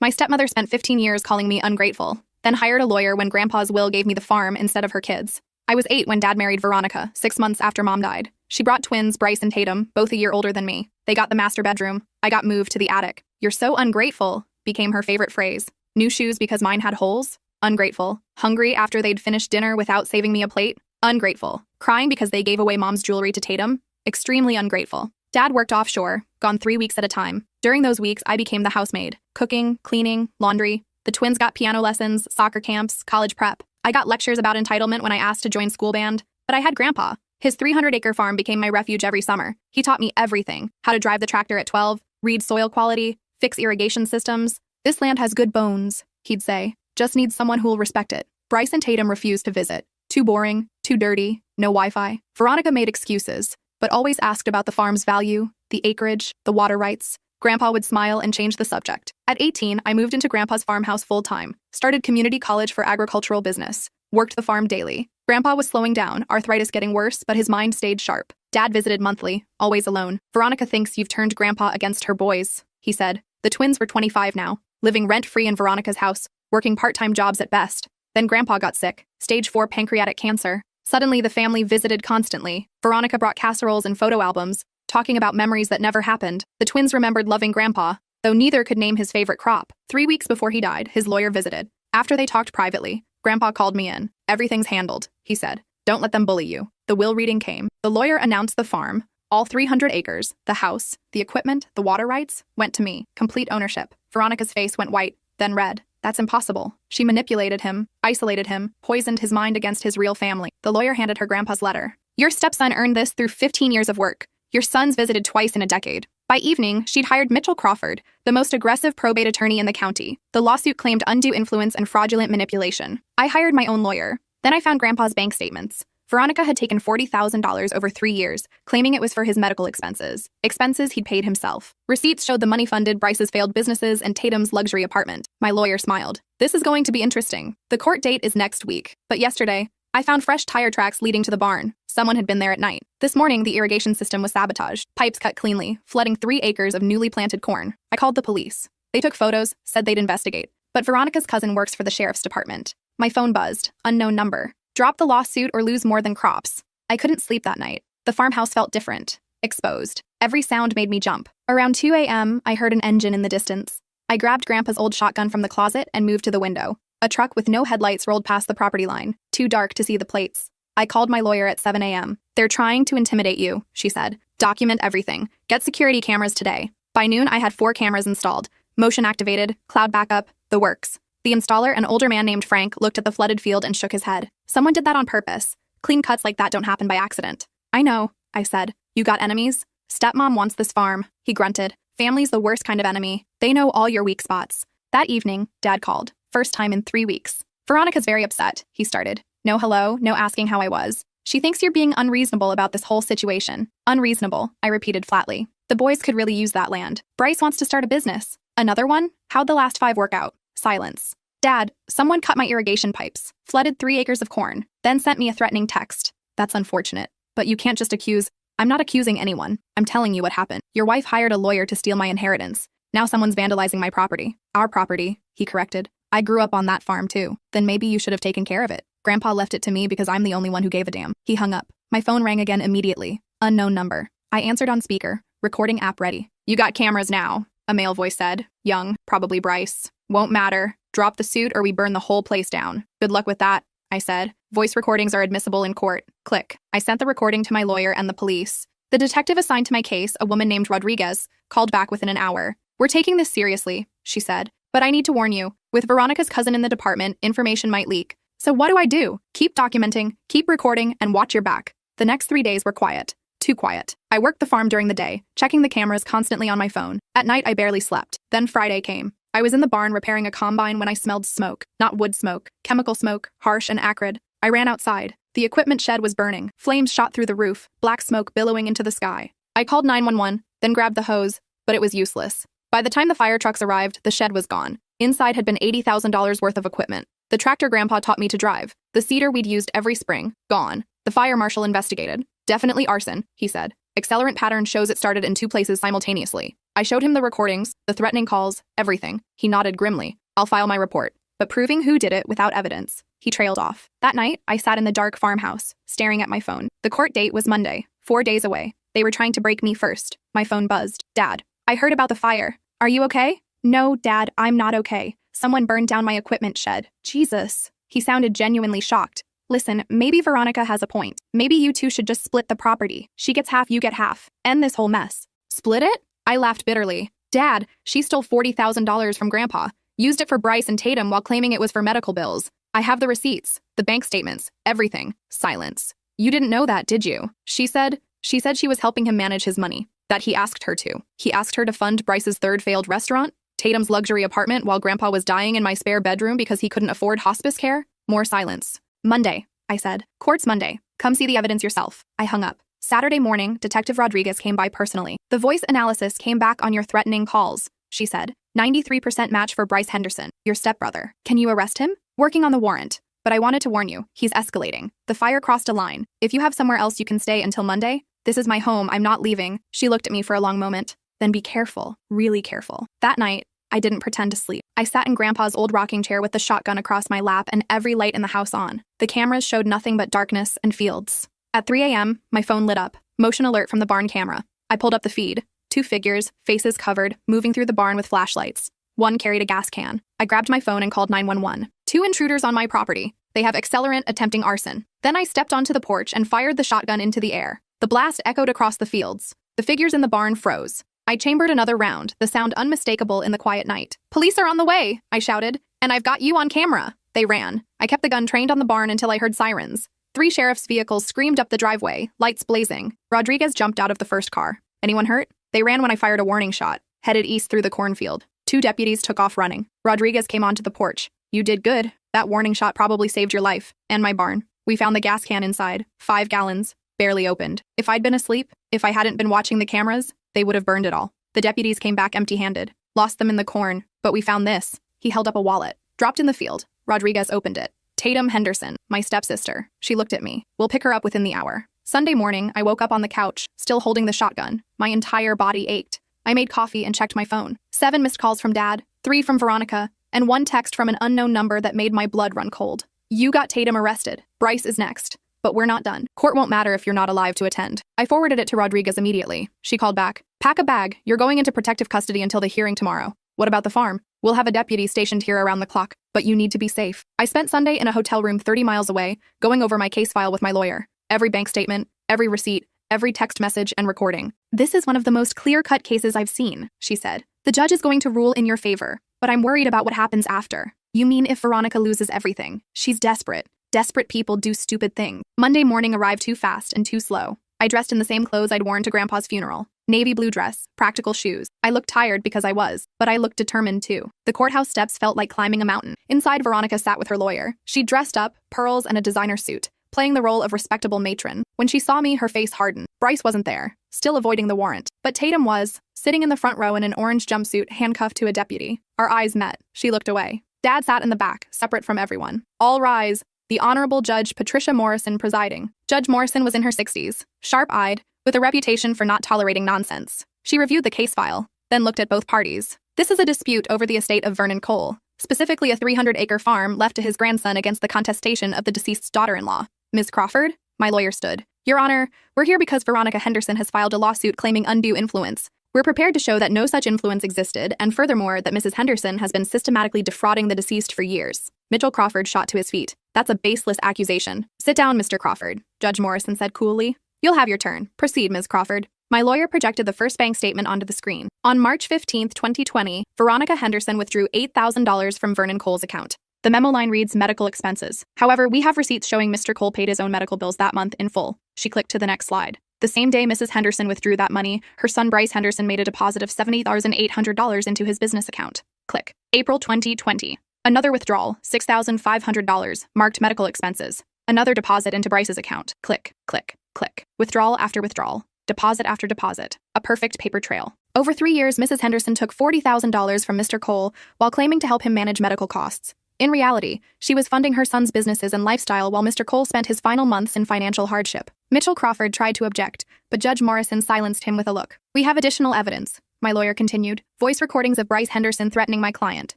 My stepmother spent 15 years calling me ungrateful, then hired a lawyer when Grandpa's will gave me the farm instead of her kids. I was 8 when Dad married Veronica, 6 months after Mom died. She brought twins, Bryce and Tatum, both a year older than me. They got the master bedroom. I got moved to the attic. "You're so ungrateful," became her favorite phrase. New shoes because mine had holes? Ungrateful. Hungry after they'd finished dinner without saving me a plate? Ungrateful. Crying because they gave away Mom's jewelry to Tatum? Extremely ungrateful. Dad worked offshore, gone 3 weeks at a time. During those weeks, I became the housemaid. Cooking, cleaning, laundry. The twins got piano lessons, soccer camps, college prep. I got lectures about entitlement when I asked to join school band. But I had Grandpa. His 300-acre farm became my refuge every summer. He taught me everything. How to drive the tractor at 12, read soil quality, fix irrigation systems. "This land has good bones," he'd say. "Just needs someone who'll respect it." Bryce and Tatum refused to visit. Too boring, too dirty, no Wi-Fi. Veronica made excuses, but always asked about the farm's value, the acreage, the water rights. Grandpa would smile and change the subject. At 18, I moved into Grandpa's farmhouse full-time, started community college for agricultural business, worked the farm daily. Grandpa was slowing down, arthritis getting worse, but his mind stayed sharp. Dad visited monthly, always alone. "Veronica thinks you've turned Grandpa against her boys," he said. The twins were 25 now, living rent-free in Veronica's house, working part-time jobs at best. Then Grandpa got sick, stage 4 pancreatic cancer. Suddenly, the family visited constantly. Veronica brought casseroles and photo albums, talking about memories that never happened. The twins remembered loving Grandpa, though neither could name his favorite crop. 3 weeks before he died, his lawyer visited. After they talked privately, Grandpa called me in. "Everything's handled," he said. "Don't let them bully you." The will reading came. The lawyer announced the farm, all 300 acres, the house, the equipment, the water rights, went to me. Complete ownership. Veronica's face went white, then red. That's impossible. She manipulated him, isolated him, poisoned his mind against his real family. The lawyer handed her Grandpa's letter. "Your stepson earned this through 15 years of work. Your son's visited twice in a decade." By evening, she'd hired Mitchell Crawford, the most aggressive probate attorney in the county. The lawsuit claimed undue influence and fraudulent manipulation. I hired my own lawyer. Then I found Grandpa's bank statements. Veronica had taken $40,000 over 3 years, claiming it was for his medical expenses. Expenses he'd paid himself. Receipts showed the money funded Bryce's failed businesses and Tatum's luxury apartment. My lawyer smiled. "This is going to be interesting. The court date is next week. But yesterday, I found fresh tire tracks leading to the barn. Someone had been there at night. This morning, the irrigation system was sabotaged. Pipes cut cleanly, flooding 3 acres of newly planted corn. I called the police. They took photos, said they'd investigate. But Veronica's cousin works for the sheriff's department. My phone buzzed. Unknown number. Drop the lawsuit or lose more than crops. I couldn't sleep that night. The farmhouse felt different. Exposed. Every sound made me jump. Around 2 a.m., I heard an engine in the distance. I grabbed Grandpa's old shotgun from the closet and moved to the window. A truck with no headlights rolled past the property line, too dark to see the plates. I called my lawyer at 7 a.m. "They're trying to intimidate you," she said. "Document everything. Get security cameras today." By noon, I had 4 cameras installed. Motion activated, cloud backup, the works. The installer, an older man named Frank, looked at the flooded field and shook his head. "Someone did that on purpose. Clean cuts like that don't happen by accident." "I know," I said. "You got enemies?" "Stepmom wants this farm," he grunted. "Family's the worst kind of enemy. They know all your weak spots." That evening, Dad called. First time in 3 weeks. "Veronica's very upset," he started. "No hello, no asking how I was. She thinks you're being unreasonable about this whole situation." "Unreasonable," I repeated flatly. "The boys could really use that land. Bryce wants to start a business." "Another one? How'd the last 5 work out?" Silence. "Dad, someone cut my irrigation pipes, flooded 3 acres of corn, then sent me a threatening text." "That's unfortunate. But you can't just accuse—" "I'm not accusing anyone. I'm telling you what happened. Your wife hired a lawyer to steal my inheritance. Now someone's vandalizing my property." "Our property," he corrected. "I grew up on that farm too. Then maybe you should have taken care of it. Grandpa left it to me because I'm the only one who gave a damn." He hung up. My phone rang again immediately. Unknown number. I answered on speaker. Recording app ready. "You got cameras now," a male voice said. Young, probably Bryce. "Won't matter. Drop the suit or we burn the whole place down." "Good luck with that," I said. "Voice recordings are admissible in court." Click. I sent the recording to my lawyer and the police. The detective assigned to my case, a woman named Rodriguez, called back within an hour. "We're taking this seriously," she said. "But I need to warn you, with Veronica's cousin in the department, information might leak. So what do I do? Keep documenting, keep recording, and watch your back." The next 3 days were quiet. Too quiet. I worked the farm during the day, checking the cameras constantly on my phone. At night, I barely slept. Then Friday came. I was in the barn repairing a combine when I smelled smoke. Not wood smoke, chemical smoke, harsh and acrid. I ran outside. The equipment shed was burning. Flames shot through the roof, black smoke billowing into the sky. I called 911, then grabbed the hose, but it was useless. By the time the fire trucks arrived, the shed was gone. Inside had been $80,000 worth of equipment. The tractor Grandpa taught me to drive. The cedar we'd used every spring, gone. The fire marshal investigated. "Definitely arson," he said. "Accelerant pattern shows it started in 2 places simultaneously." I showed him the recordings, the threatening calls, everything. He nodded grimly. I'll file my report. But proving who did it without evidence. He trailed off. That night, I sat in the dark farmhouse, staring at my phone. The court date was Monday, 4 days away. They were trying to break me first. My phone buzzed. Dad, I heard about the fire. Are you okay? No, Dad, I'm not okay. Someone burned down my equipment shed. Jesus. He sounded genuinely shocked. Listen, maybe Veronica has a point. Maybe you two should just split the property. She gets half, you get half. End this whole mess. Split it? I laughed bitterly. Dad, she stole $40,000 from Grandpa, used it for Bryce and Tatum while claiming it was for medical bills. I have the receipts, the bank statements, everything. Silence. You didn't know that, did you? She said she was helping him manage his money, that he asked her to. He asked her to fund Bryce's third failed restaurant, Tatum's luxury apartment while Grandpa was dying in my spare bedroom because he couldn't afford hospice care. More silence. Monday, I said. Court's Monday. Come see the evidence yourself. I hung up. Saturday morning, Detective Rodriguez came by personally. The voice analysis came back on your threatening calls, she said. 93% match for Bryce Henderson, your stepbrother. Can you arrest him? Working on the warrant. But I wanted to warn you, he's escalating. The fire crossed a line. If you have somewhere else you can stay until Monday, this is my home, I'm not leaving. She looked at me for a long moment. Then be careful, really careful. That night, I didn't pretend to sleep. I sat in Grandpa's old rocking chair with the shotgun across my lap and every light in the house on. The cameras showed nothing but darkness and fields. At 3 a.m., my phone lit up. Motion alert from the barn camera. I pulled up the feed. 2 figures, faces covered, moving through the barn with flashlights. One carried a gas can. I grabbed my phone and called 911. 2 intruders on my property. They have accelerant attempting arson. Then I stepped onto the porch and fired the shotgun into the air. The blast echoed across the fields. The figures in the barn froze. I chambered another round, the sound unmistakable in the quiet night. Police are on the way, I shouted, and I've got you on camera. They ran. I kept the gun trained on the barn until I heard sirens. 3 sheriff's vehicles screamed up the driveway, lights blazing. Rodriguez jumped out of the first car. Anyone hurt? They ran when I fired a warning shot, headed east through the cornfield. 2 deputies took off running. Rodriguez came onto the porch. You did good. That warning shot probably saved your life, and my barn. We found the gas can inside, 5 gallons, barely opened. If I'd been asleep, if I hadn't been watching the cameras, they would have burned it all. The deputies came back empty-handed, lost them in the corn, but we found this. He held up a wallet. Dropped in the field. Rodriguez opened it. Tatum Henderson, my stepsister. She looked at me. We'll pick her up within the hour. Sunday morning, I woke up on the couch, still holding the shotgun. My entire body ached. I made coffee and checked my phone. 7 missed calls from Dad, 3 from Veronica, and 1 text from an unknown number that made my blood run cold. You got Tatum arrested. Bryce is next. But we're not done. Court won't matter if you're not alive to attend. I forwarded it to Rodriguez immediately. She called back. Pack a bag. You're going into protective custody until the hearing tomorrow. What about the farm? We'll have a deputy stationed here around the clock, but you need to be safe. I spent Sunday in a hotel room 30 miles away, going over my case file with my lawyer. Every bank statement, every receipt, every text message and recording. This is one of the most clear-cut cases I've seen, she said. The judge is going to rule in your favor, but I'm worried about what happens after. You mean if Veronica loses everything? She's desperate. Desperate people do stupid things. Monday morning arrived too fast and too slow. I dressed in the same clothes I'd worn to Grandpa's funeral. Navy blue dress, practical shoes. I looked tired because I was, but I looked determined too. The courthouse steps felt like climbing a mountain. Inside, Veronica sat with her lawyer. She dressed up, pearls and a designer suit, playing the role of respectable matron. When she saw me, her face hardened. Bryce wasn't there, still avoiding the warrant. But Tatum was, sitting in the front row in an orange jumpsuit, handcuffed to a deputy. Our eyes met. She looked away. Dad sat in the back, separate from everyone. All rise. The Honorable Judge Patricia Morrison presiding. Judge Morrison was in her 60s, sharp-eyed, with a reputation for not tolerating nonsense. She reviewed the case file, then looked at both parties. This is a dispute over the estate of Vernon Cole, specifically a 300-acre farm left to his grandson against the contestation of the deceased's daughter-in-law. Ms. Crawford? My lawyer stood. Your Honor, we're here because Veronica Henderson has filed a lawsuit claiming undue influence. We're prepared to show that no such influence existed, and furthermore, that Mrs. Henderson has been systematically defrauding the deceased for years. Mitchell Crawford shot to his feet. That's a baseless accusation. Sit down, Mr. Crawford, Judge Morrison said coolly. You'll have your turn. Proceed, Ms. Crawford. My lawyer projected the first bank statement onto the screen. On March 15, 2020, Veronica Henderson withdrew $8,000 from Vernon Cole's account. The memo line reads medical expenses. However, we have receipts showing Mr. Cole paid his own medical bills that month in full. She clicked to the next slide. The same day Mrs. Henderson withdrew that money, her son Bryce Henderson made a deposit of $70,800 into his business account. Click. April 2020. Another withdrawal, $6,500, marked medical expenses. Another deposit into Bryce's account. Click, click, click. Withdrawal after withdrawal. Deposit after deposit. A perfect paper trail. Over 3 years, Mrs. Henderson took $40,000 from Mr. Cole while claiming to help him manage medical costs. In reality, she was funding her son's businesses and lifestyle while Mr. Cole spent his final months in financial hardship. Mitchell Crawford tried to object, but Judge Morrison silenced him with a look. We have additional evidence. my lawyer continued. Voice recordings of Bryce Henderson threatening my client.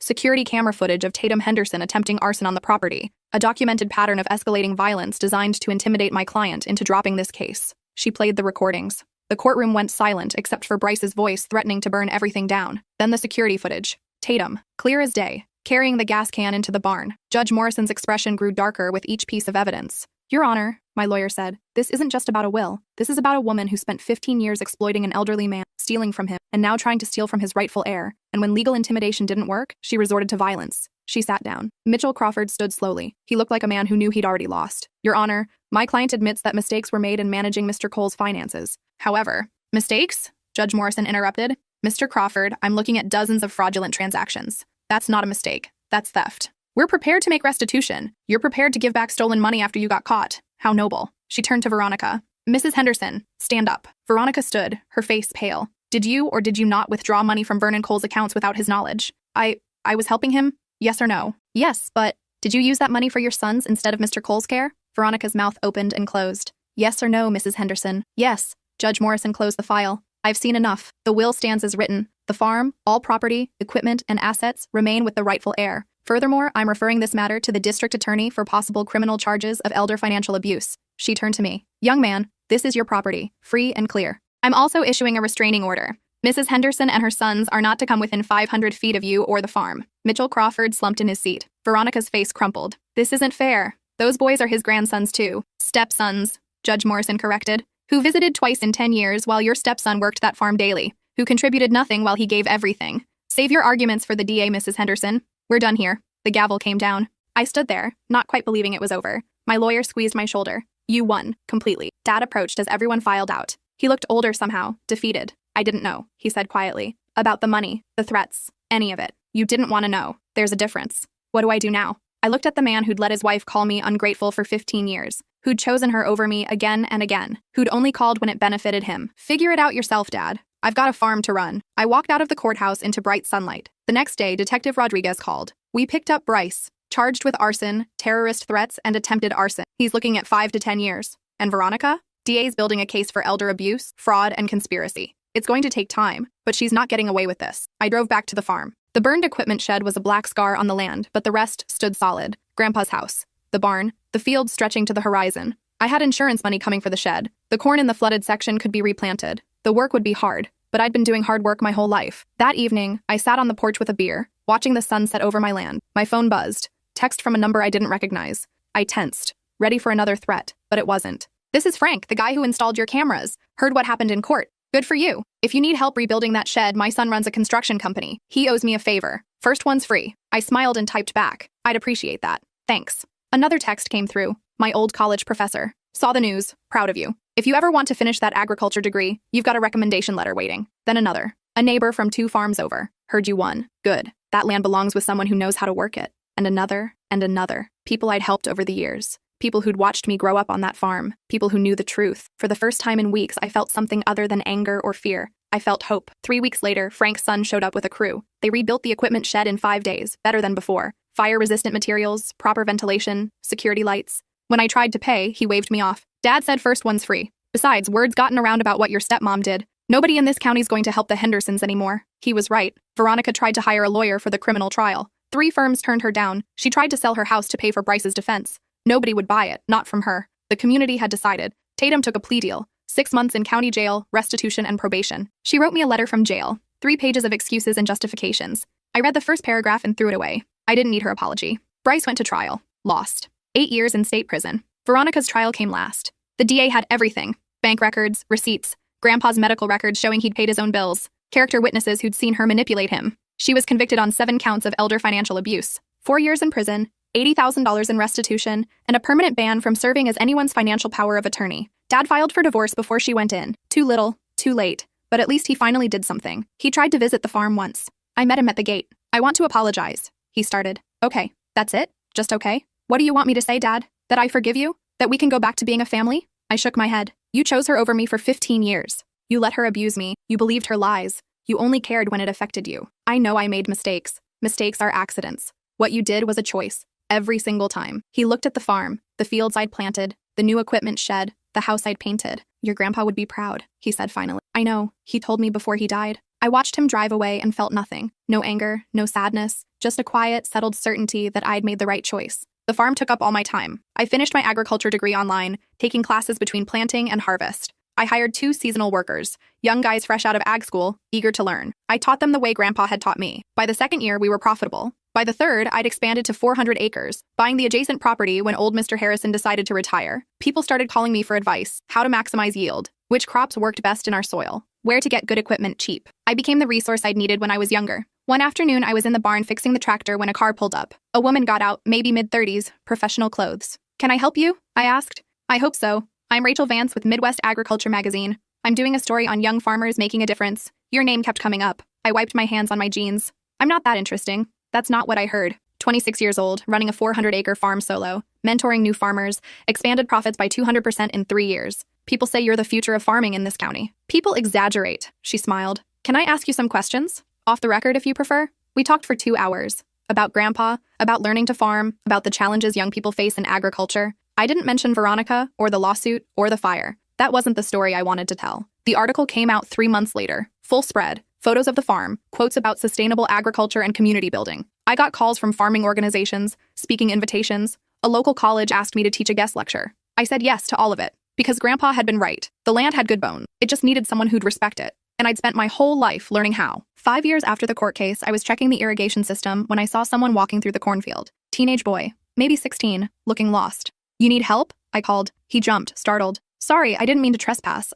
Security camera footage of Tatum Henderson attempting arson on the property. A documented pattern of escalating violence designed to intimidate my client into dropping this case. She played the recordings. The courtroom went silent except for Bryce's voice threatening to burn everything down. Then the security footage. Tatum, clear as day, carrying the gas can into the barn. Judge Morrison's expression grew darker with each piece of evidence. Your Honor, my lawyer said, this isn't just about a will. This is about a woman who spent 15 years exploiting an elderly man, stealing from him, and now trying to steal from his rightful heir. And when legal intimidation didn't work, she resorted to violence. She sat down. Mitchell Crawford stood slowly. He looked like a man who knew he'd already lost. Your Honor, my client admits that mistakes were made in managing Mr. Cole's finances. However, mistakes? Judge Morrison interrupted. Mr. Crawford, I'm looking at dozens of fraudulent transactions. That's not a mistake. That's theft. We're prepared to make restitution. You're prepared to give back stolen money after you got caught. How noble. She turned to Veronica. Mrs. Henderson, stand up. Veronica stood, her face pale. Did you or did you not withdraw money from Vernon Cole's accounts without his knowledge? I was helping him? Yes or no? Yes, but did you use that money for your sons instead of Mr. Cole's care? Veronica's mouth opened and closed. Yes or no, Mrs. Henderson? Yes. Judge Morrison closed the file. I've seen enough. The will stands as written. The farm, all property, equipment, and assets remain with the rightful heir. Furthermore, I'm referring this matter to the district attorney for possible criminal charges of elder financial abuse. She turned to me. Young man, this is your property, free and clear. I'm also issuing a restraining order. Mrs. Henderson and her sons are not to come within 500 feet of you or the farm. Mitchell Crawford slumped in his seat. Veronica's face crumpled. This isn't fair. Those boys are his grandsons too. Stepsons, Judge Morrison corrected, who visited twice in 10 years while your stepson worked that farm daily, who contributed nothing while he gave everything. Save your arguments for the DA, Mrs. Henderson. We're done here. The gavel came down. I stood there, not quite believing it was over. My lawyer squeezed my shoulder. You won, completely. Dad approached as everyone filed out. He looked older somehow, defeated. I didn't know, he said quietly. About the money, the threats, any of it. You didn't want to know. There's a difference. What do I do now? I looked at the man who'd let his wife call me ungrateful for 15 years, who'd chosen her over me again and again, who'd only called when it benefited him. Figure it out yourself, Dad. I've got a farm to run. I walked out of the courthouse into bright sunlight. The next day, Detective Rodriguez called. We picked up Bryce, charged with arson, terrorist threats, and attempted arson. He's looking at 5 to 10 years. And Veronica? DA's building a case for elder abuse, fraud, and conspiracy. It's going to take time, but she's not getting away with this. I drove back to the farm. The burned equipment shed was a black scar on the land, but the rest stood solid. Grandpa's house, the barn, the field stretching to the horizon. I had insurance money coming for the shed. The corn in the flooded section could be replanted. The work would be hard, but I'd been doing hard work my whole life. That evening, I sat on the porch with a beer, watching the sun set over my land. My phone buzzed. Text from a number I didn't recognize. I tensed, ready for another threat, but it wasn't. This is Frank, the guy who installed your cameras. Heard what happened in court. Good for you. If you need help rebuilding that shed, my son runs a construction company. He owes me a favor. First one's free. I smiled and typed back. I'd appreciate that. Thanks. Another text came through. My old college professor. Saw the news. Proud of you. If you ever want to finish that agriculture degree, you've got a recommendation letter waiting. Then another. A neighbor from 2 farms over. Heard you won. Good. That land belongs with someone who knows how to work it. And another, and another. People I'd helped over the years. People who'd watched me grow up on that farm. People who knew the truth. For the first time in weeks, I felt something other than anger or fear. I felt hope. 3 weeks later, Frank's son showed up with a crew. They rebuilt the equipment shed in 5 days, better than before. Fire-resistant materials, proper ventilation, security lights. When I tried to pay, he waved me off. Dad said first one's free. Besides, word's gotten around about what your stepmom did. Nobody in this county's going to help the Hendersons anymore. He was right. Veronica tried to hire a lawyer for the criminal trial. 3 firms turned her down. She tried to sell her house to pay for Bryce's defense. Nobody would buy it, not from her. The community had decided. Tatum took a plea deal. 6 months in county jail, restitution, and probation. She wrote me a letter from jail. 3 pages of excuses and justifications. I read the first paragraph and threw it away. I didn't need her apology. Bryce went to trial. Lost. 8 years in state prison. Veronica's trial came last. The DA had everything. Bank records, receipts, Grandpa's medical records showing he'd paid his own bills, character witnesses who'd seen her manipulate him. She was convicted on 7 counts of elder financial abuse. 4 years in prison, $80,000 in restitution, and a permanent ban from serving as anyone's financial power of attorney. Dad filed for divorce before she went in. Too little, too late. But at least he finally did something. He tried to visit the farm once. I met him at the gate. I want to apologize, he started. Okay, that's it? Just okay? What do you want me to say, Dad? That I forgive you? That we can go back to being a family? I shook my head. You chose her over me for 15 years. You let her abuse me. You believed her lies. You only cared when it affected you. I know I made mistakes. Mistakes are accidents. What you did was a choice. Every single time. He looked at the farm, the fields I'd planted, the new equipment shed, the house I'd painted. Your grandpa would be proud, he said finally. I know. He told me before he died. I watched him drive away and felt nothing. No anger, no sadness, just a quiet, settled certainty that I'd made the right choice. The farm took up all my time. I finished my agriculture degree online, taking classes between planting and harvest. I hired 2 seasonal workers, young guys fresh out of ag school, eager to learn. I taught them the way Grandpa had taught me. By the 2nd year, we were profitable. By the 3rd, I'd expanded to 400 acres, buying the adjacent property when old Mr. Harrison decided to retire. People started calling me for advice, how to maximize yield, which crops worked best in our soil, where to get good equipment cheap. I became the resource I'd needed when I was younger. One afternoon, I was in the barn fixing the tractor when a car pulled up. A woman got out, maybe mid-30s, professional clothes. "Can I help you?" I asked. "I hope so. I'm Rachel Vance with Midwest Agriculture Magazine. I'm doing a story on young farmers making a difference. Your name kept coming up." I wiped my hands on my jeans. "I'm not that interesting." That's not what I heard. 26 years old, running a 400-acre farm solo, mentoring new farmers, expanded profits by 200% in 3 years. People say you're the future of farming in this county. People exaggerate, she smiled. "Can I ask you some questions? Off the record, if you prefer?" We talked for 2 hours. About Grandpa, about learning to farm, about the challenges young people face in agriculture. I didn't mention Veronica, or the lawsuit, or the fire. That wasn't the story I wanted to tell. The article came out 3 months later. Full spread. Photos of the farm, quotes about sustainable agriculture and community building. I got calls from farming organizations, speaking invitations. A local college asked me to teach a guest lecture. I said yes to all of it, because Grandpa had been right. The land had good bones. It just needed someone who'd respect it. And I'd spent my whole life learning how. 5 years after the court case, I was checking the irrigation system when I saw someone walking through the cornfield. Teenage boy, maybe 16, looking lost. "You need help?" I called. He jumped, startled. "Sorry, I didn't mean to trespass.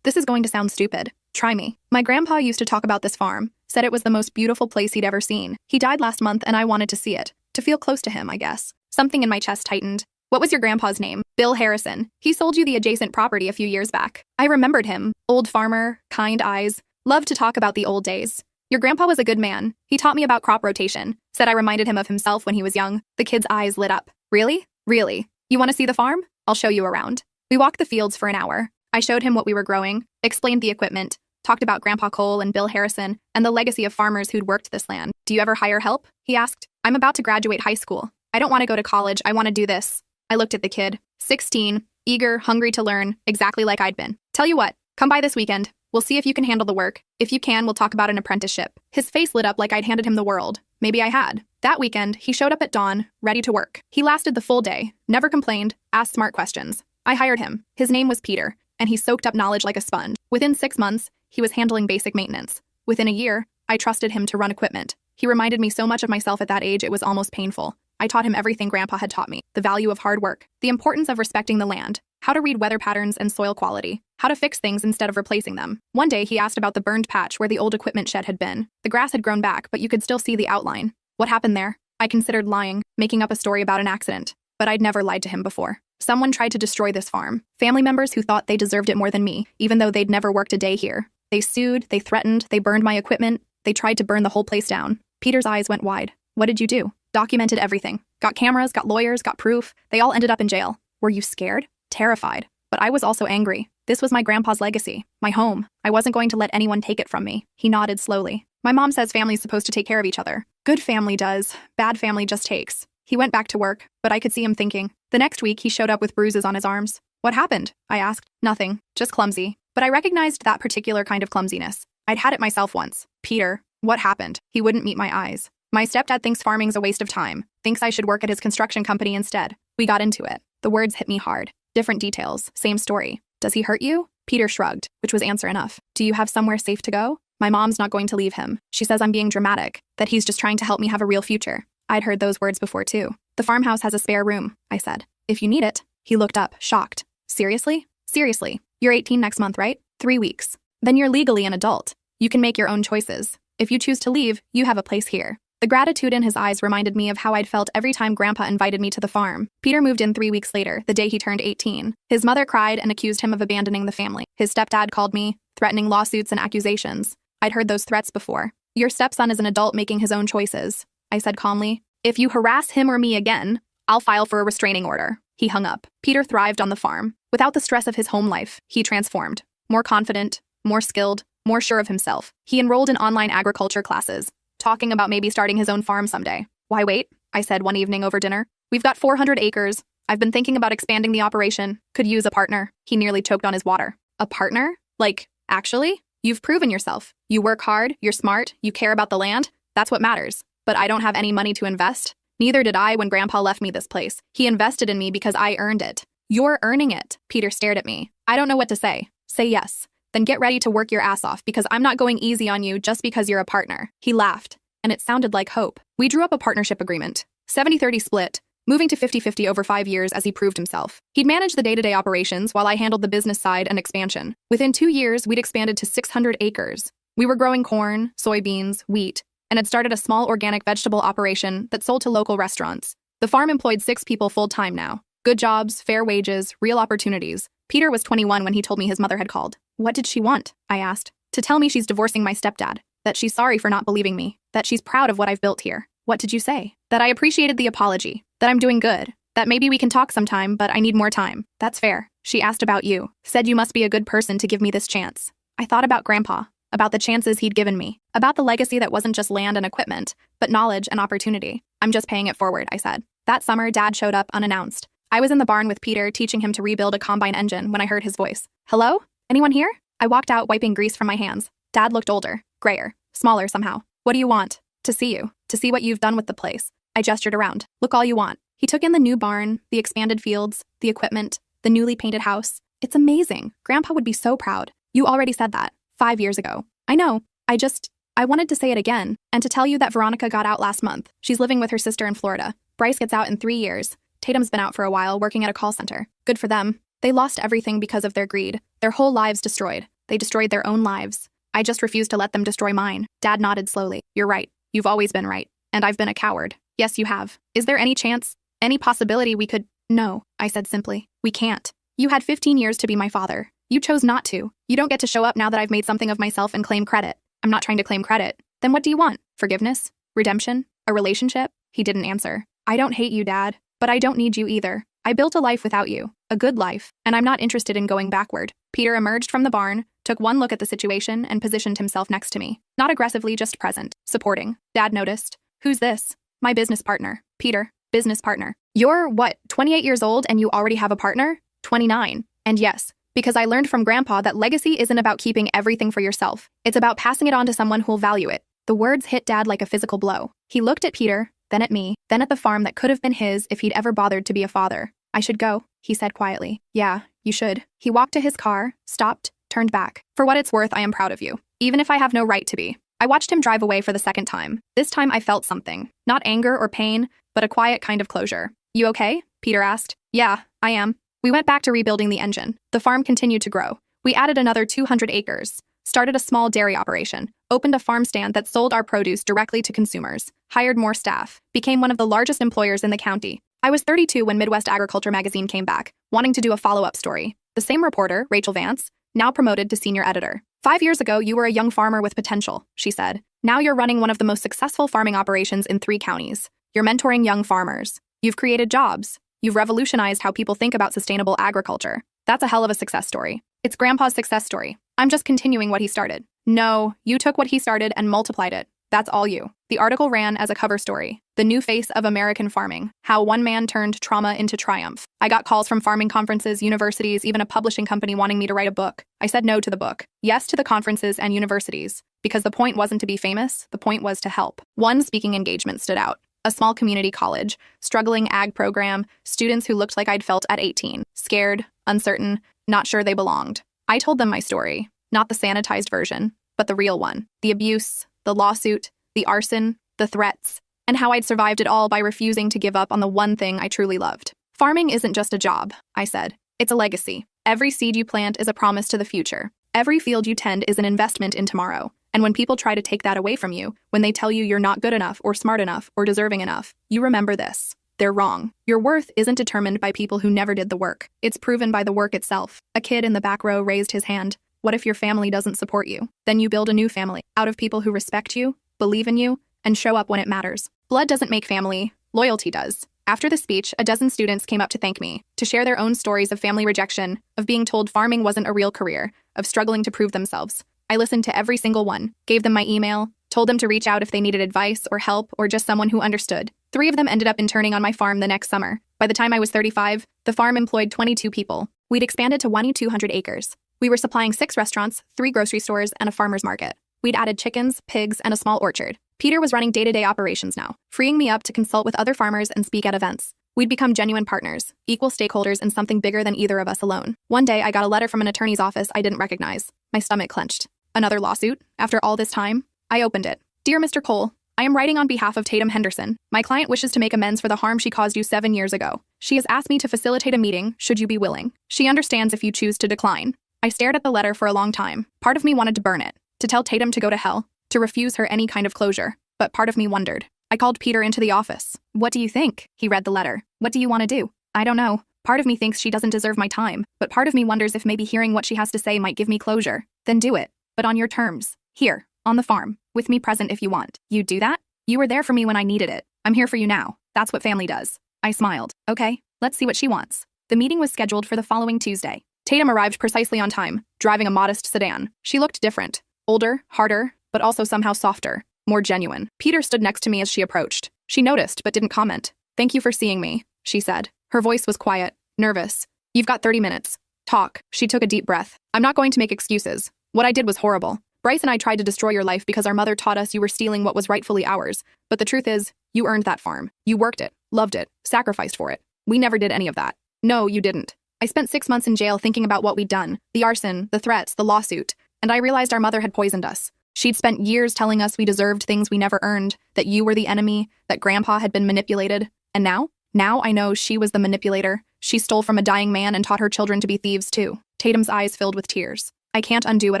This is going to sound stupid. Try me." My grandpa used to talk about this farm, said it was the most beautiful place he'd ever seen. He died last month and I wanted to see it. To feel close to him, I guess. Something in my chest tightened. "What was your grandpa's name?" "Bill Harrison. He sold you the adjacent property a few years back." I remembered him. Old farmer, kind eyes. Loved to talk about the old days. "Your grandpa was a good man. He taught me about crop rotation. Said I reminded him of himself when he was young." The kid's eyes lit up. "Really? Really? You want to see the farm? I'll show you around." We walked the fields for an hour. I showed him what we were growing, explained the equipment, talked about Grandpa Cole and Bill Harrison and the legacy of farmers who'd worked this land. "Do you ever hire help?" he asked. "I'm about to graduate high school. I don't want to go to college. I want to do this." I looked at the kid. 16, eager, hungry to learn, exactly like I'd been. "Tell you what, come by this weekend. We'll see if you can handle the work. If you can, we'll talk about an apprenticeship." His face lit up like I'd handed him the world. Maybe I had. That weekend, he showed up at dawn, ready to work. He lasted the full day, never complained, asked smart questions. I hired him. His name was Peter, and he soaked up knowledge like a sponge. Within 6 months, he was handling basic maintenance. Within a year, I trusted him to run equipment. He reminded me so much of myself at that age it was almost painful. I taught him everything Grandpa had taught me, the value of hard work, the importance of respecting the land, how to read weather patterns and soil quality, how to fix things instead of replacing them. One day he asked about the burned patch where the old equipment shed had been. The grass had grown back, but you could still see the outline. What happened there? I considered lying, making up a story about an accident, but I'd never lied to him before. Someone tried to destroy this farm. Family members who thought they deserved it more than me, even though they'd never worked a day here. They sued, they threatened, they burned my equipment, they tried to burn the whole place down. Peter's eyes went wide. "What did you do?" "Documented everything. Got cameras, got lawyers, got proof. They all ended up in jail." "Were you scared?" "Terrified. But I was also angry. This was my grandpa's legacy, my home. I wasn't going to let anyone take it from me." He nodded slowly. "My mom says family's supposed to take care of each other. Good family does. Bad family just takes." He went back to work, but I could see him thinking. The next week, he showed up with bruises on his arms. "What happened?" I asked. "Nothing. Just clumsy." But I recognized that particular kind of clumsiness. I'd had it myself once. "Peter, what happened?" He wouldn't meet my eyes. "My stepdad thinks farming's a waste of time. Thinks I should work at his construction company instead." We got into it. The words hit me hard. Different details, same story. "Does he hurt you?" Peter shrugged, which was answer enough. "Do you have somewhere safe to go?" "My mom's not going to leave him. She says I'm being dramatic, that he's just trying to help me have a real future." I'd heard those words before too. "The farmhouse has a spare room," I said. "If you need it." He looked up, shocked. "Seriously?" "Seriously. You're 18 next month, right? 3 weeks. Then you're legally an adult. You can make your own choices. If you choose to leave, you have a place here." The gratitude in his eyes reminded me of how I'd felt every time Grandpa invited me to the farm. Peter moved in 3 weeks later, the day he turned 18. His mother cried and accused him of abandoning the family. His stepdad called me, threatening lawsuits and accusations. I'd heard those threats before. "Your stepson is an adult making his own choices," I said calmly. "If you harass him or me again, I'll file for a restraining order." He hung up. Peter thrived on the farm. Without the stress of his home life, he transformed. More confident, more skilled, more sure of himself. He enrolled in online agriculture classes, talking about maybe starting his own farm someday. "Why wait?" I said one evening over dinner. "We've got 400 acres. I've been thinking about expanding the operation. Could use a partner." He nearly choked on his water. "A partner? Like, actually?" You've proven yourself. You work hard, you're smart, you care about the land. That's what matters. But I don't have any money to invest. Neither did I when Grandpa left me this place. He invested in me because I earned it. You're earning it. Peter stared at me. I don't know what to say. Say yes. Then get ready to work your ass off because I'm not going easy on you just because you're a partner. He laughed, and it sounded like hope. We drew up a partnership agreement. 70-30 split, moving to 50-50 over 5 years as he proved himself. He'd manage the day-to-day operations while I handled the business side and expansion. Within 2 years, we'd expanded to 600 acres. We were growing corn, soybeans, wheat, and had started a small organic vegetable operation that sold to local restaurants. The farm employed 6 people full-time now. Good jobs, fair wages, real opportunities. Peter was 21 when he told me his mother had called. What did she want? I asked. To tell me she's divorcing my stepdad, that she's sorry for not believing me, that she's proud of what I've built here. What did you say? That I appreciated the apology, that I'm doing good, that maybe we can talk sometime, but I need more time. That's fair. She asked about you, said you must be a good person to give me this chance. I thought about Grandpa, about the chances he'd given me, about the legacy that wasn't just land and equipment, but knowledge and opportunity. I'm just paying it forward, I said. That summer, Dad showed up unannounced. I was in the barn with Peter teaching him to rebuild a combine engine when I heard his voice. Hello? Anyone here? I walked out wiping grease from my hands. Dad looked older, grayer, smaller somehow. What do you want? To see you, to see what you've done with the place. I gestured around. Look all you want. He took in the new barn, the expanded fields, the equipment, the newly painted house. It's amazing. Grandpa would be so proud. You already said that 5 years ago. I know. I wanted to say it again and to tell you that Veronica got out last month. She's living with her sister in Florida. Bryce gets out in 3 years. Tatum's been out for a while working at a call center. Good for them. They lost everything because of their greed. Their whole lives destroyed. They destroyed their own lives. I just refused to let them destroy mine. Dad nodded slowly. You're right. You've always been right. And I've been a coward. Yes, you have. Is there any chance, any possibility we could— No, I said simply. We can't. You had 15 years to be my father. You chose not to. You don't get to show up now that I've made something of myself and claim credit. I'm not trying to claim credit. Then what do you want? Forgiveness? Redemption? A relationship? He didn't answer. I don't hate you, Dad, but I don't need you either. I built a life without you, a good life, and I'm not interested in going backward. Peter emerged from the barn, took one look at the situation, and positioned himself next to me. Not aggressively, just present, supporting. Dad noticed. Who's this? My business partner. Peter, business partner. You're, 28 years old and you already have a partner? 29. And yes, because I learned from Grandpa that legacy isn't about keeping everything for yourself. It's about passing it on to someone who'll value it. The words hit Dad like a physical blow. He looked at Peter, then at me, then at the farm that could have been his if he'd ever bothered to be a father. I should go, he said quietly. Yeah, you should. He walked to his car, stopped, turned back. For what it's worth, I am proud of you, even if I have no right to be. I watched him drive away for the second time. This time I felt something. Not anger or pain, but a quiet kind of closure. You okay? Peter asked. Yeah, I am. We went back to rebuilding the engine. The farm continued to grow. We added another 200 acres, started a small dairy operation, opened a farm stand that sold our produce directly to consumers, hired more staff, became one of the largest employers in the county. I was 32 when Midwest Agriculture magazine came back, wanting to do a follow-up story. The same reporter, Rachel Vance, now promoted to senior editor. 5 years ago, you were a young farmer with potential, she said. Now you're running one of the most successful farming operations in 3 counties. You're mentoring young farmers. You've created jobs. You've revolutionized how people think about sustainable agriculture. That's a hell of a success story. It's Grandpa's success story. I'm just continuing what he started. No, you took what he started and multiplied it. That's all you. The article ran as a cover story. The new face of American farming. How one man turned trauma into triumph. I got calls from farming conferences, universities, even a publishing company wanting me to write a book. I said no to the book. Yes to the conferences and universities. Because the point wasn't to be famous, the point was to help. One speaking engagement stood out. A small community college, struggling ag program, students who looked like I'd felt at 18. Scared, uncertain, not sure they belonged. I told them my story. Not the sanitized version, but the real one. The abuse, the lawsuit, the arson, the threats, and how I'd survived it all by refusing to give up on the one thing I truly loved. Farming isn't just a job, I said. It's a legacy. Every seed you plant is a promise to the future. Every field you tend is an investment in tomorrow. And when people try to take that away from you, when they tell you you're not good enough or smart enough or deserving enough, you remember this. They're wrong. Your worth isn't determined by people who never did the work. It's proven by the work itself. A kid in the back row raised his hand. What if your family doesn't support you? Then you build a new family out of people who respect you, believe in you, and show up when it matters. Blood doesn't make family, loyalty does. After the speech, a dozen students came up to thank me, to share their own stories of family rejection, of being told farming wasn't a real career, of struggling to prove themselves. I listened to every single one, gave them my email, told them to reach out if they needed advice or help or just someone who understood. 3 of them ended up interning on my farm the next summer. By the time I was 35, the farm employed 22 people. We'd expanded to 200 acres. We were supplying 6 restaurants, 3 grocery stores, and a farmer's market. We'd added chickens, pigs, and a small orchard. Peter was running day-to-day operations now, freeing me up to consult with other farmers and speak at events. We'd become genuine partners, equal stakeholders in something bigger than either of us alone. One day, I got a letter from an attorney's office I didn't recognize. My stomach clenched. Another lawsuit? After all this time? I opened it. Dear Mr. Cole, I am writing on behalf of Tatum Henderson. My client wishes to make amends for the harm she caused you 7 years ago. She has asked me to facilitate a meeting, should you be willing. She understands if you choose to decline. I stared at the letter for a long time. Part of me wanted to burn it, to tell Tatum to go to hell, to refuse her any kind of closure. But part of me wondered. I called Peter into the office. What do you think? He read the letter. What do you want to do? I don't know. Part of me thinks she doesn't deserve my time, but part of me wonders if maybe hearing what she has to say might give me closure. Then do it. But on your terms. Here, on the farm, with me present if you want. You'd do that? You were there for me when I needed it. I'm here for you now. That's what family does. I smiled. Okay, let's see what she wants. The meeting was scheduled for the following Tuesday. Tatum arrived precisely on time, driving a modest sedan. She looked different. Older, harder, but also somehow softer. More genuine. Peter stood next to me as she approached. She noticed, but didn't comment. Thank you for seeing me, she said. Her voice was quiet, nervous. You've got 30 minutes. Talk. She took a deep breath. I'm not going to make excuses. What I did was horrible. Bryce and I tried to destroy your life because our mother taught us you were stealing what was rightfully ours. But the truth is, you earned that farm. You worked it, loved it, sacrificed for it. We never did any of that. No, you didn't. I spent 6 months in jail thinking about what we'd done. The arson, the threats, the lawsuit. And I realized our mother had poisoned us. She'd spent years telling us we deserved things we never earned, that you were the enemy, that Grandpa had been manipulated. And now? Now I know she was the manipulator. She stole from a dying man and taught her children to be thieves too. Tatum's eyes filled with tears. I can't undo what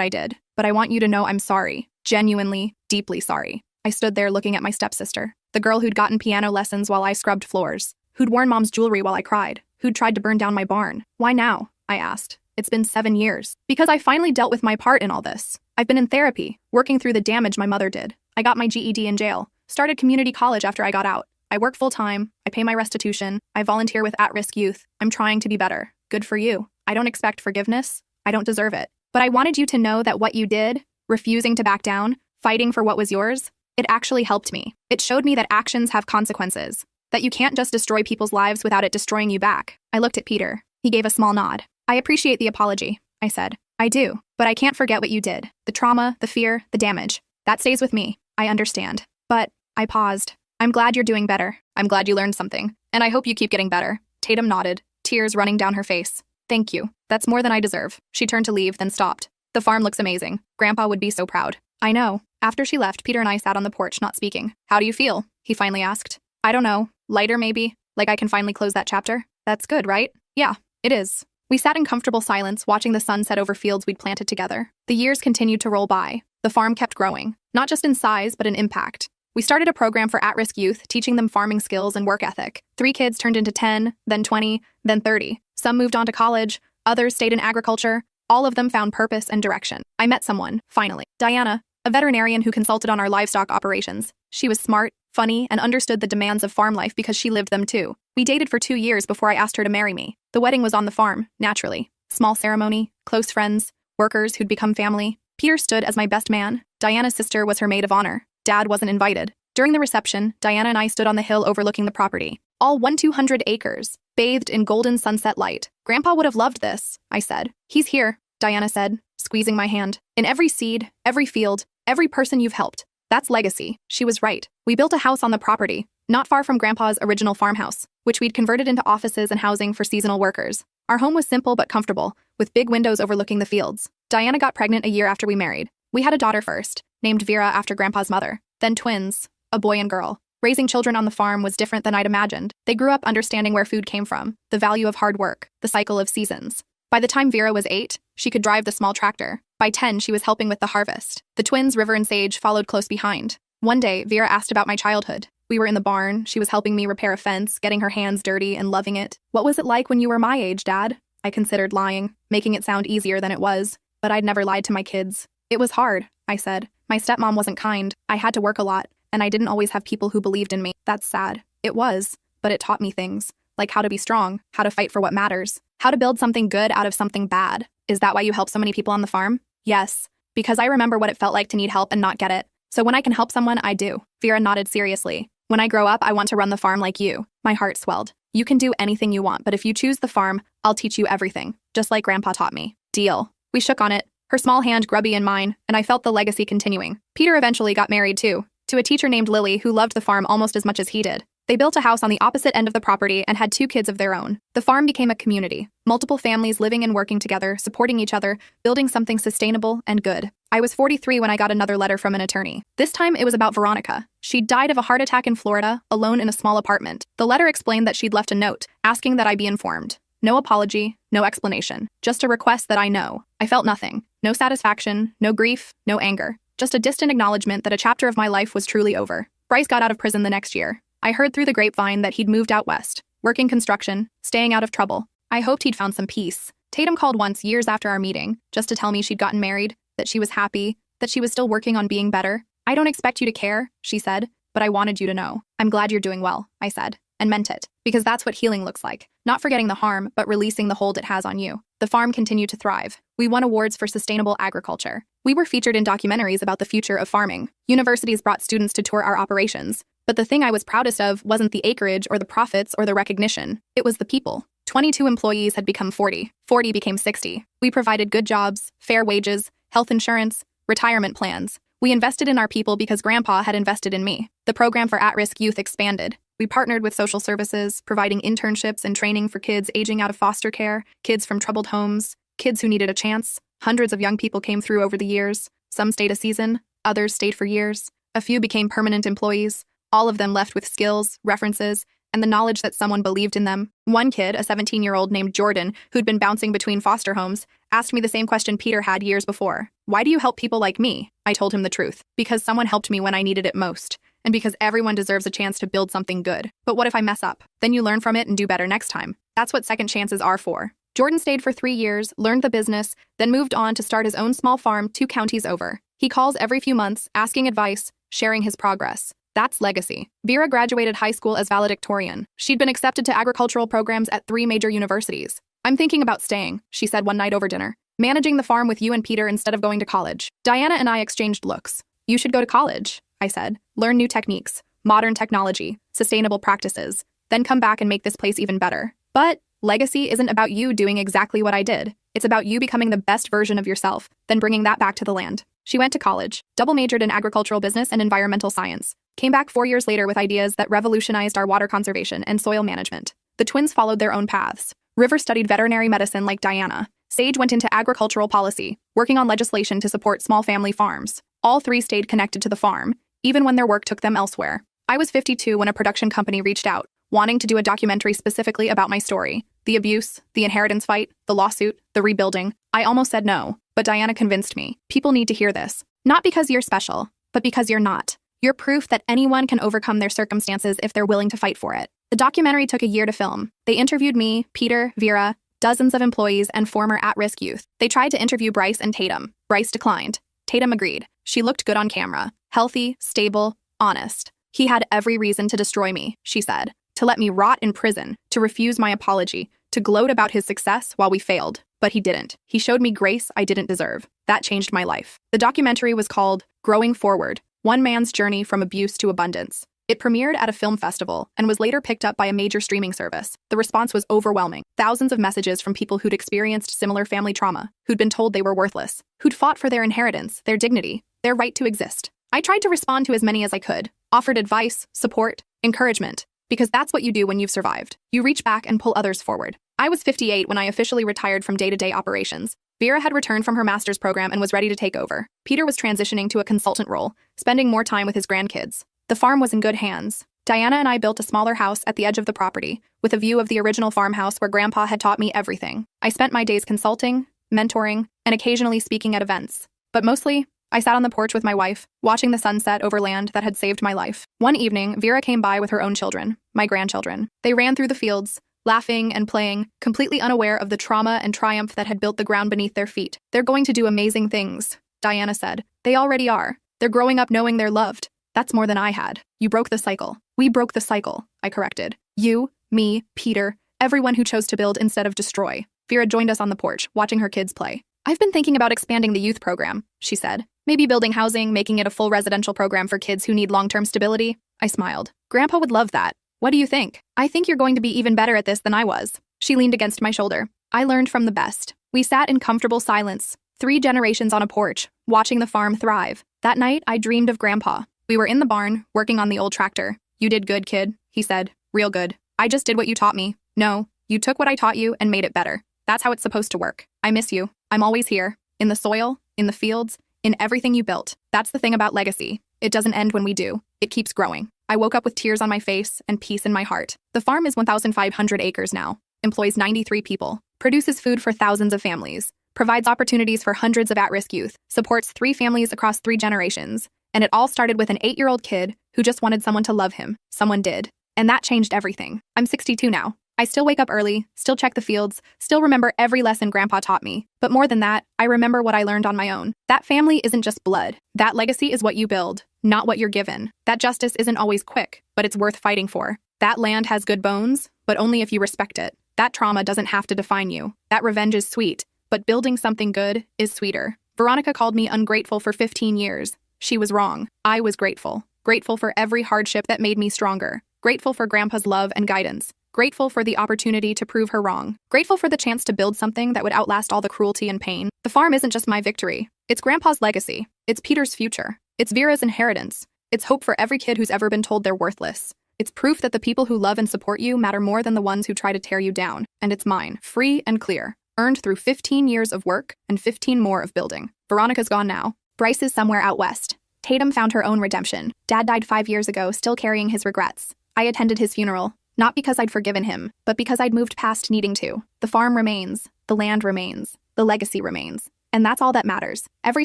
I did, but I want you to know I'm sorry. Genuinely, deeply sorry. I stood there looking at my stepsister, the girl who'd gotten piano lessons while I scrubbed floors, who'd worn Mom's jewelry while I cried, who'd tried to burn down my barn. Why now? I asked. It's been 7 years. Because I finally dealt with my part in all this. I've been in therapy, working through the damage my mother did. I got my GED in jail, started community college after I got out. I work full-time, I pay my restitution, I volunteer with at-risk youth. I'm trying to be better. Good for you. I don't expect forgiveness. I don't deserve it. But I wanted you to know that what you did, refusing to back down, fighting for what was yours, it actually helped me. It showed me that actions have consequences, that you can't just destroy people's lives without it destroying you back. I looked at Peter. He gave a small nod. I appreciate the apology, I said. I do, but I can't forget what you did. The trauma, the fear, the damage. That stays with me. I understand. But I paused. I'm glad you're doing better. I'm glad you learned something. And I hope you keep getting better. Tatum nodded, tears running down her face. Thank you. That's more than I deserve. She turned to leave, then stopped. The farm looks amazing. Grandpa would be so proud. I know. After she left, Peter and I sat on the porch, not speaking. How do you feel? He finally asked. I don't know. Lighter, maybe? Like I can finally close that chapter? That's good, right? Yeah, it is. We sat in comfortable silence, watching the sun set over fields we'd planted together. The years continued to roll by. The farm kept growing, not just in size, but in impact. We started a program for at-risk youth, teaching them farming skills and work ethic. 3 kids turned into 10, then 20, then 30. Some moved on to college, others stayed in agriculture. All of them found purpose and direction. I met someone, finally. Diana, a veterinarian who consulted on our livestock operations. She was smart, funny, and understood the demands of farm life because she lived them too. We dated for 2 years before I asked her to marry me. The wedding was on the farm, naturally. Small ceremony, close friends, workers who'd become family. Peter stood as my best man. Diana's sister was her maid of honor. Dad wasn't invited. During the reception, Diana and I stood on the hill overlooking the property. All 200 acres, bathed in golden sunset light. Grandpa would have loved this, I said. He's here, Diana said, squeezing my hand. In every seed, every field, every person you've helped. That's legacy. She was right. We built a house on the property, not far from Grandpa's original farmhouse, which we'd converted into offices and housing for seasonal workers. Our home was simple but comfortable, with big windows overlooking the fields. Diana got pregnant a year after we married. We had a daughter first, named Vera after Grandpa's mother, then twins, a boy and girl. Raising children on the farm was different than I'd imagined. They grew up understanding where food came from, the value of hard work, the cycle of seasons. By the time Vera was 8, she could drive the small tractor. By 10, she was helping with the harvest. The twins, River and Sage, followed close behind. One day, Vera asked about my childhood. We were in the barn. She was helping me repair a fence, getting her hands dirty and loving it. What was it like when you were my age, Dad? I considered lying, making it sound easier than it was. But I'd never lied to my kids. It was hard, I said. My stepmom wasn't kind. I had to work a lot, and I didn't always have people who believed in me. That's sad. It was, but it taught me things. Like how to be strong, how to fight for what matters, how to build something good out of something bad. Is that why you help so many people on the farm? Yes, because I remember what it felt like to need help and not get it. So when I can help someone, I do. Vera nodded seriously. When I grow up, I want to run the farm like you. My heart swelled. You can do anything you want, but if you choose the farm, I'll teach you everything, just like Grandpa taught me. Deal. We shook on it, her small hand grubby in mine, and I felt the legacy continuing. Peter eventually got married too, to a teacher named Lily who loved the farm almost as much as he did. They built a house on the opposite end of the property and had 2 kids of their own. The farm became a community, multiple families living and working together, supporting each other, building something sustainable and good. I was 43 when I got another letter from an attorney. This time it was about Veronica. She'd died of a heart attack in Florida, alone in a small apartment. The letter explained that she'd left a note, asking that I be informed. No apology, no explanation, just a request that I know. I felt nothing. No satisfaction, no grief, no anger. Just a distant acknowledgement that a chapter of my life was truly over. Bryce got out of prison the next year. I heard through the grapevine that he'd moved out west, working construction, staying out of trouble. I hoped he'd found some peace. Tatum called once years after our meeting, just to tell me she'd gotten married, that she was happy, that she was still working on being better. I don't expect you to care, she said, but I wanted you to know. I'm glad you're doing well, I said, and meant it, because that's what healing looks like. Not forgetting the harm, but releasing the hold it has on you. The farm continued to thrive. We won awards for sustainable agriculture. We were featured in documentaries about the future of farming. Universities brought students to tour our operations. But the thing I was proudest of wasn't the acreage or the profits or the recognition. It was the people. 22 employees had become 40. 40 became 60. We provided good jobs, fair wages, health insurance, retirement plans. We invested in our people because Grandpa had invested in me. The program for at-risk youth expanded. We partnered with social services, providing internships and training for kids aging out of foster care, kids from troubled homes, kids who needed a chance. Hundreds of young people came through over the years. Some stayed a season, others stayed for years. A few became permanent employees. All of them left with skills, references, and the knowledge that someone believed in them. One kid, a 17-year-old named Jordan, who'd been bouncing between foster homes, asked me the same question Peter had years before. Why do you help people like me? I told him the truth. Because someone helped me when I needed it most. And because everyone deserves a chance to build something good. But what if I mess up? Then you learn from it and do better next time. That's what second chances are for. Jordan stayed for 3 years, learned the business, then moved on to start his own small farm 2 counties over. He calls every few months, asking advice, sharing his progress. That's legacy. Vera graduated high school as valedictorian. She'd been accepted to agricultural programs at 3 major universities. I'm thinking about staying, she said one night over dinner. Managing the farm with you and Peter instead of going to college. Diana and I exchanged looks. You should go to college, I said. Learn new techniques, modern technology, sustainable practices, then come back and make this place even better. But legacy isn't about you doing exactly what I did. It's about you becoming the best version of yourself, then bringing that back to the land. She went to college, double majored in agricultural business and environmental science. Came back 4 years later with ideas that revolutionized our water conservation and soil management. The twins followed their own paths. River studied veterinary medicine like Diana. Sage went into agricultural policy, working on legislation to support small family farms. All 3 stayed connected to the farm, even when their work took them elsewhere. I was 52 when a production company reached out, wanting to do a documentary specifically about my story. The abuse, the inheritance fight, the lawsuit, the rebuilding. I almost said no, but Diana convinced me. People need to hear this. Not because you're special, but because you're not. You're proof that anyone can overcome their circumstances if they're willing to fight for it. The documentary took a year to film. They interviewed me, Peter, Vera, dozens of employees, and former at-risk youth. They tried to interview Bryce and Tatum. Bryce declined. Tatum agreed. She looked good on camera. Healthy, stable, honest. He had every reason to destroy me, she said. To let me rot in prison, to refuse my apology, to gloat about his success while we failed. But he didn't. He showed me grace I didn't deserve. That changed my life. The documentary was called Growing Forward, One Man's Journey from Abuse to Abundance. It premiered at a film festival and was later picked up by a major streaming service. The response was overwhelming. Thousands of messages from people who'd experienced similar family trauma, who'd been told they were worthless, who'd fought for their inheritance, their dignity, their right to exist. I tried to respond to as many as I could, offered advice, support, encouragement, because that's what you do when you've survived. You reach back and pull others forward. I was 58 when I officially retired from day-to-day operations. Vera had returned from her master's program and was ready to take over. Peter was transitioning to a consultant role, spending more time with his grandkids. The farm was in good hands. Diana and I built a smaller house at the edge of the property, with a view of the original farmhouse where Grandpa had taught me everything. I spent my days consulting, mentoring, and occasionally speaking at events. But mostly, I sat on the porch with my wife, watching the sunset over land that had saved my life. One evening, Vera came by with her own children, my grandchildren. They ran through the fields, laughing and playing, completely unaware of the trauma and triumph that had built the ground beneath their feet. They're going to do amazing things, Diana said. They already are. They're growing up knowing they're loved. That's more than I had. You broke the cycle. We broke the cycle, I corrected. You, me, Peter, everyone who chose to build instead of destroy. Vera joined us on the porch, watching her kids play. I've been thinking about expanding the youth program, she said. Maybe building housing, making it a full residential program for kids who need long-term stability. I smiled. Grandpa would love that. What do you think? I think you're going to be even better at this than I was. She leaned against my shoulder. I learned from the best. We sat in comfortable silence, 3 generations on a porch, watching the farm thrive. That night, I dreamed of Grandpa. We were in the barn, working on the old tractor. "You did good, kid," he said. "Real good. I just did what you taught me." "No, you took what I taught you and made it better. That's how it's supposed to work. I miss you. I'm always here. In the soil, in the fields, in everything you built." That's the thing about legacy. It doesn't end when we do. It keeps growing. I woke up with tears on my face and peace in my heart. The farm is 1,500 acres now, employs 93 people, produces food for thousands of families, provides opportunities for hundreds of at-risk youth, supports 3 families across 3 generations. And it all started with an 8-year-old kid who just wanted someone to love him. Someone did. And that changed everything. I'm 62 now. I still wake up early, still check the fields, still remember every lesson Grandpa taught me. But more than that, I remember what I learned on my own. That family isn't just blood. That legacy is what you build, not what you're given. That justice isn't always quick, but it's worth fighting for. That land has good bones, but only if you respect it. That trauma doesn't have to define you. That revenge is sweet, but building something good is sweeter. Veronica called me ungrateful for 15 years. She was wrong. I was grateful. Grateful for every hardship that made me stronger. Grateful for Grandpa's love and guidance. Grateful for the opportunity to prove her wrong. Grateful for the chance to build something that would outlast all the cruelty and pain. The farm isn't just my victory. It's Grandpa's legacy. It's Peter's future. It's Vera's inheritance. It's hope for every kid who's ever been told they're worthless. It's proof that the people who love and support you matter more than the ones who try to tear you down. And it's mine, free and clear, earned through 15 years of work and 15 more of building. Veronica's gone now. Bryce is somewhere out west. Tatum found her own redemption. Dad died 5 years ago, still carrying his regrets. I attended his funeral, not because I'd forgiven him, but because I'd moved past needing to. The farm remains, the land remains, the legacy remains. And that's all that matters. Every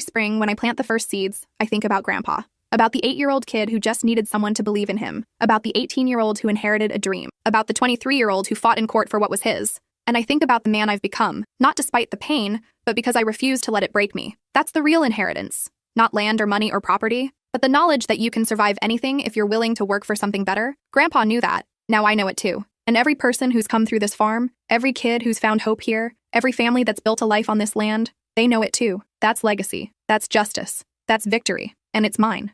spring, when I plant the first seeds, I think about Grandpa. About the 8-year-old kid who just needed someone to believe in him. About the 18-year-old who inherited a dream. About the 23-year-old who fought in court for what was his. And I think about the man I've become, not despite the pain, but because I refuse to let it break me. That's the real inheritance. Not land or money or property, but the knowledge that you can survive anything if you're willing to work for something better. Grandpa knew that. Now I know it too. And every person who's come through this farm, every kid who's found hope here, every family that's built a life on this land, they know it too. That's legacy. That's justice. That's victory. And it's mine.